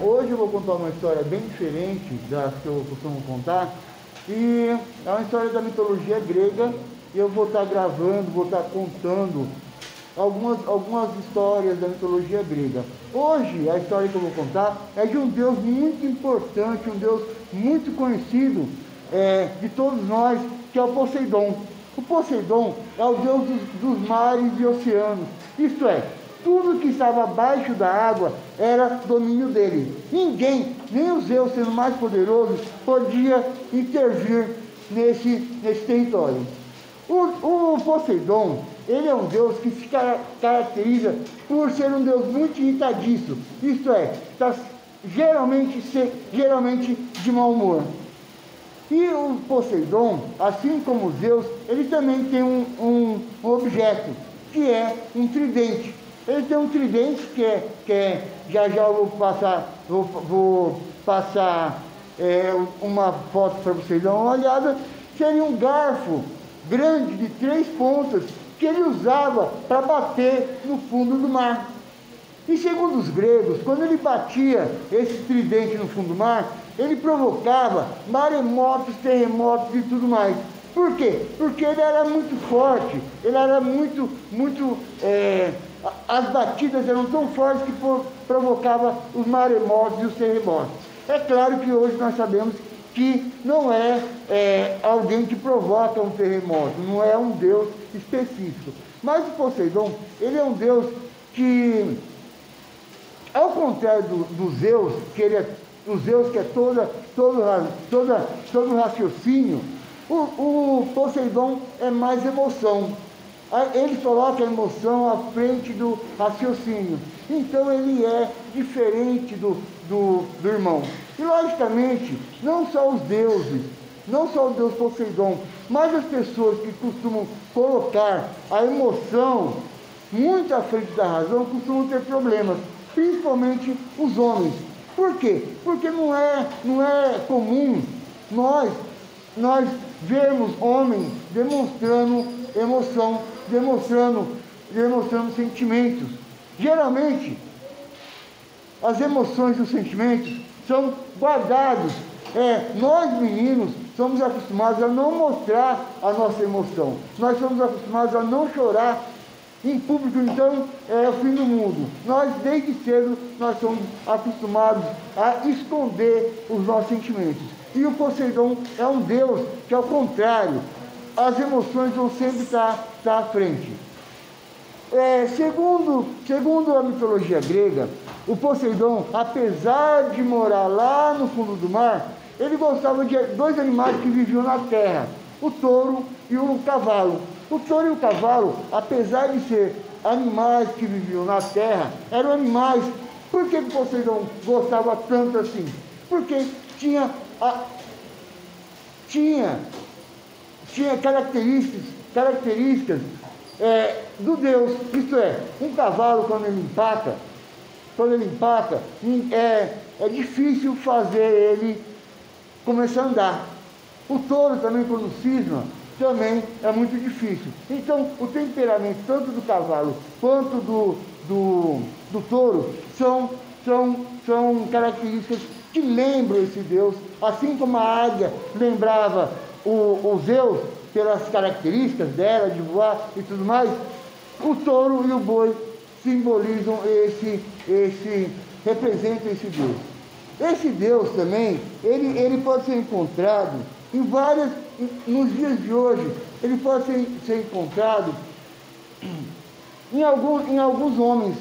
Hoje eu vou contar uma história bem diferente das que eu costumo contar, e é uma história da mitologia grega, e eu vou estar gravando, vou estar contando algumas histórias da mitologia grega. Hoje, a história que eu vou contar é de um deus muito importante, um deus muito conhecido de todos nós, que é o Poseidon. O Poseidon é o deus dos mares e oceanos, isto é, tudo que estava abaixo da água era domínio dele. Ninguém, nem o Zeus, sendo mais poderoso, podia intervir nesse território. O Poseidon, ele é um deus que se caracteriza por ser um deus muito irritadiço, isto é, está geralmente de mau humor. E o Poseidon, assim como Zeus, ele também tem um objeto, que é um tridente. Ele tem um tridente já eu vou passar uma foto para vocês dar uma olhada. Seria um garfo grande de 3 pontas que ele usava para bater no fundo do mar. E segundo os gregos, quando ele batia esse tridente no fundo do mar, ele provocava maremotos, terremotos e tudo mais. Por quê? Porque ele era muito forte, ele era as batidas eram tão fortes que provocava os maremotos e os terremotos. É claro que hoje nós sabemos que não é alguém que provoca um terremoto, não é um deus específico. Mas o Poseidon, ele é um deus que, ao contrário do Zeus, o Zeus que é todo raciocínio, o Poseidon é mais emoção. Ele coloca a emoção à frente do raciocínio. Então ele é diferente do irmão. E logicamente, não só os deuses, não só o deus Poseidon, mas as pessoas que costumam colocar a emoção muito à frente da razão costumam ter problemas, principalmente os homens. Por quê? Porque não é comum nós vermos homens demonstrando emoção, demonstrando sentimentos. Geralmente, as emoções e os sentimentos são guardados. Nós meninos somos acostumados a não mostrar a nossa emoção. Nós somos acostumados a não chorar em público, então é o fim do mundo. Nós, desde cedo, nós somos acostumados a esconder os nossos sentimentos. E o Poseidon é um deus que, ao contrário, as emoções vão sempre estar à frente. Segundo a mitologia grega, o Poseidon, apesar de morar lá no fundo do mar, ele gostava de 2 animais que viviam na terra, o touro e o cavalo. O touro e o cavalo, apesar de ser animais que viviam na terra, eram animais. Por que o Poseidon gostava tanto assim? Porque tinha características do deus. Isto é, um cavalo quando ele empaca, é difícil fazer ele começar a andar. O touro também, quando cisma, também é muito difícil. Então, o temperamento tanto do cavalo quanto do touro são características que lembram esse deus, assim como a águia lembrava o Zeus pelas características dela, de voar e tudo mais. O touro e o boi simbolizam representam esse deus. Esse deus também, ele pode ser encontrado nos dias de hoje, ele pode ser encontrado em alguns homens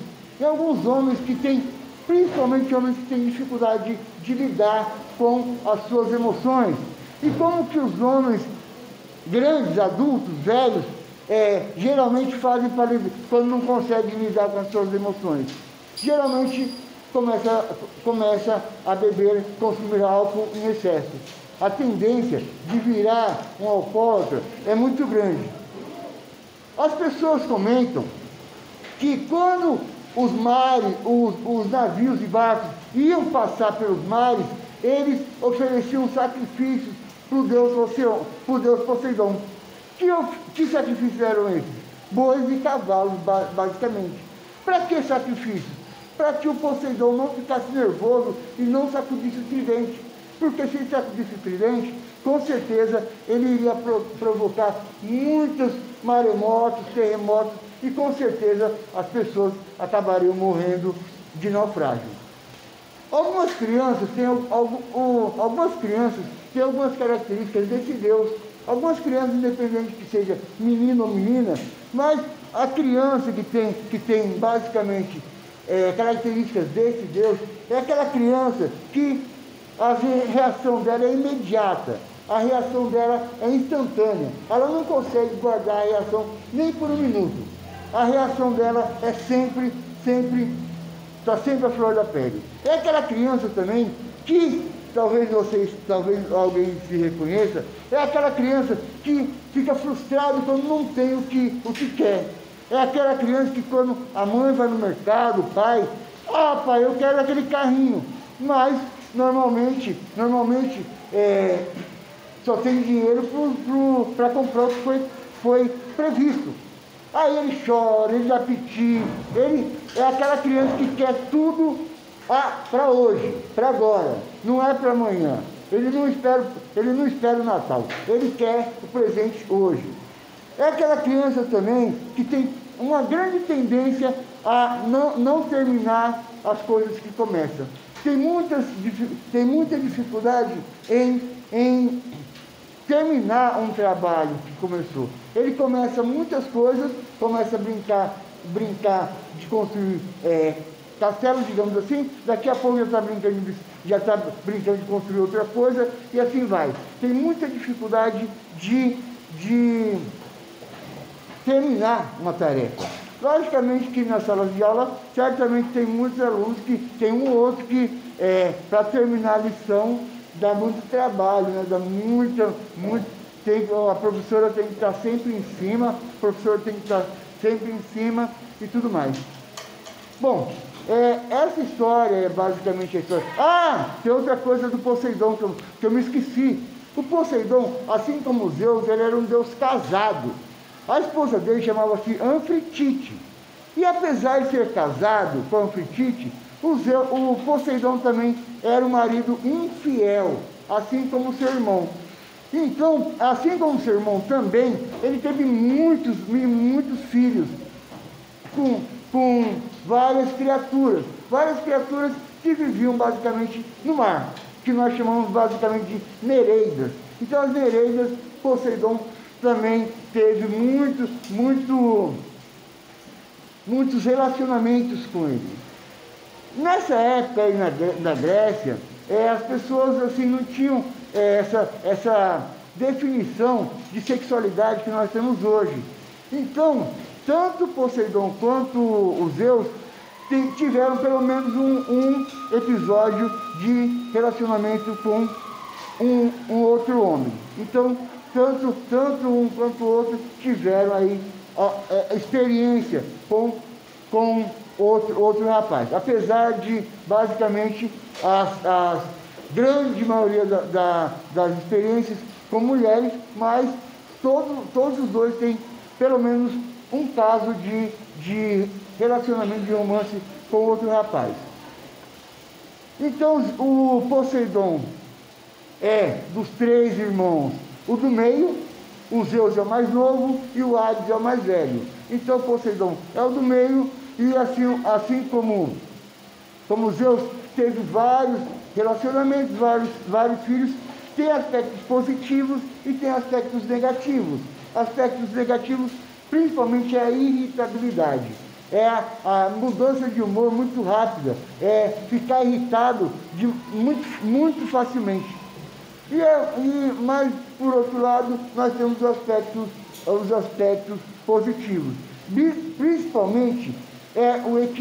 que têm, principalmente homens que têm dificuldade de lidar com as suas emoções. E como que os homens grandes, adultos, velhos, geralmente fazem quando não conseguem lidar com as suas emoções? Geralmente começa a beber, consumir álcool em excesso. A tendência de virar um alcoólatra é muito grande. As pessoas comentam que quando os mares, os navios e barcos iam passar pelos mares, eles ofereciam sacrifícios para o deus Poseidon. Que sacrifícios eram esses? Bois e cavalos, basicamente. Para que sacrifícios? para que o Poseidon não ficasse nervoso e não sacudisse o tridente. Porque se ele sacudisse o tridente, com certeza ele iria provocar muitos maremotos, terremotos, e com certeza as pessoas acabariam morrendo de naufrágio. Algumas crianças têm algumas características desse Deus. Algumas crianças, independente que seja menino ou menina, mas a criança que tem basicamente características desse Deus é aquela criança que a reação dela é imediata, a reação dela é instantânea, ela não consegue guardar a reação nem por um minuto. A reação dela é sempre está sempre à flor da pele. É aquela criança também que, talvez alguém se reconheça, é aquela criança que fica frustrado quando não tem o que quer. É aquela criança que quando a mãe vai no mercado, o pai, pai, eu quero aquele carrinho, mas normalmente só tem dinheiro para comprar o que foi previsto. Aí ele chora, ele dá piti, ele é aquela criança que quer tudo para hoje, para agora, não é para amanhã. Ele não espera o Natal, ele quer o presente hoje. É aquela criança também que tem uma grande tendência a não terminar as coisas que começam. Tem muita dificuldade em terminar um trabalho que começou. Ele começa muitas coisas, começa a brincar de construir castelos, digamos assim, daqui a pouco já está brincando de construir outra coisa, e assim vai. Tem muita dificuldade de terminar uma tarefa. Logicamente que nas salas de aula, certamente tem muitos alunos que tem um ou outro que, para terminar a lição, dá muito trabalho, né? A professora tem que estar sempre em cima, o professor tem que estar sempre em cima e tudo mais. Bom, essa história é basicamente a história. Tem outra coisa do Poseidon que eu me esqueci. O Poseidon, assim como o Zeus, ele era um deus casado. A esposa dele chamava-se Anfritite. E apesar de ser casado com Anfritite, o Poseidon também era um marido infiel, assim como o seu irmão. Então, assim como o seu irmão também, ele teve muitos filhos com várias criaturas que viviam basicamente no mar, que nós chamamos basicamente de Nereidas. Então, as Nereidas, Poseidon também teve muitos relacionamentos com eles. Nessa época aí na Grécia, as pessoas assim não tinham essa definição de sexualidade que nós temos hoje. Então, tanto Poseidon quanto os Zeus tiveram pelo menos um episódio de relacionamento com um outro homem. Então, tanto um quanto o outro tiveram aí a experiência com outro rapaz. Apesar de, basicamente, a grande maioria das experiências com mulheres, mas todos os dois têm pelo menos um caso de relacionamento, de romance com outro rapaz. Então, o Poseidon é dos 3 irmãos o do meio, o Zeus é o mais novo e o Hades é o mais velho. Então, Poseidon é o do meio, e assim como Zeus teve vários relacionamentos, vários filhos, tem aspectos positivos e tem aspectos negativos. Aspectos negativos, principalmente, é a irritabilidade. É a mudança de humor muito rápida, é ficar irritado muito facilmente. Mas, por outro lado, nós temos os aspectos positivos. Principalmente, o equilíbrio.